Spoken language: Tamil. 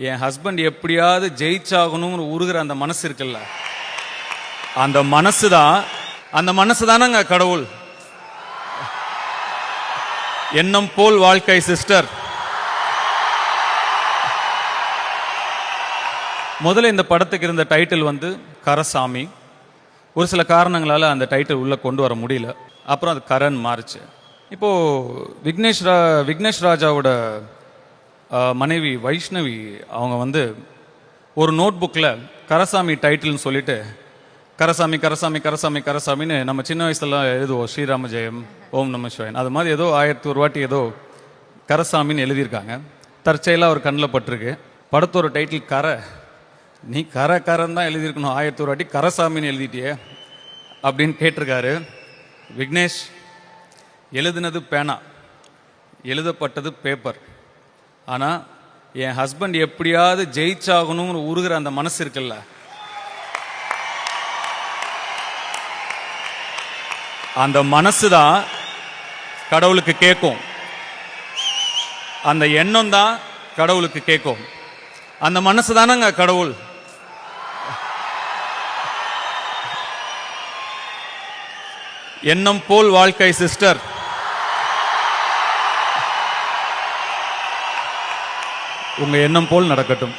என் ஹஸ்பண்ட் எப்படியாவது ஜெயிச்சாகணும்னு உருகிற அந்த மனசு இருக்குல்ல, அந்த மனசு தானங்க கடவுள். எண்ணம் போல் வாழ்க்கை சிஸ்டர். முதல்ல இந்த படத்துக்கு இருந்த டைட்டில் வந்து கரசாமி. ஒரு சில காரணங்களால் அந்த டைட்டில் உள்ள கொண்டு வர முடியல. அப்புறம் அது கரண் மாறுச்சு. இப்போ விக்னேஷ் ராஜாவோட மனைவி வைஷ்ணவி அவங்க வந்து ஒரு நோட் புக்கில் கரசாமி டைட்டில்னு சொல்லிட்டு கரசாமி கரசாமி கரசாமி கரசாமின்னு நம்ம சின்ன வயசுலாம் எழுதுவோம், ஸ்ரீராம ஜெயம், ஓம் நம சிவாயன், அது மாதிரி ஏதோ 1001 வாட்டி ஏதோ கரசாமின்னு எழுதியிருக்காங்க. தற்செயலாக ஒரு கண்ணில் பட்டிருக்கு. படத்தோட டைட்டில் கரை. நீ கரன்னு தான் எழுதியிருக்கணும், 1001 வாட்டி கரசாமின்னு எழுதிட்டியே அப்படின்னு கேட்டிருக்காரு. விக்னேஷ், எழுதினது பேனா, எழுதப்பட்டது பேப்பர். ஆனால் என் ஹஸ்பண்ட் எப்படியாவது ஜெயிச்சாகணும்னு உருகிற அந்த மனசு இருக்குல்ல, அந்த மனசு தான் கடவுளுக்கு கேட்கும். அந்த எண்ணம் தான் கடவுளுக்கு கேட்கும். அந்த மனசு தானங்க கடவுள். எண்ணம் போல் வாழ்க்கை சிஸ்டர். உங்க எண்ணம் போல் நடக்கட்டும்.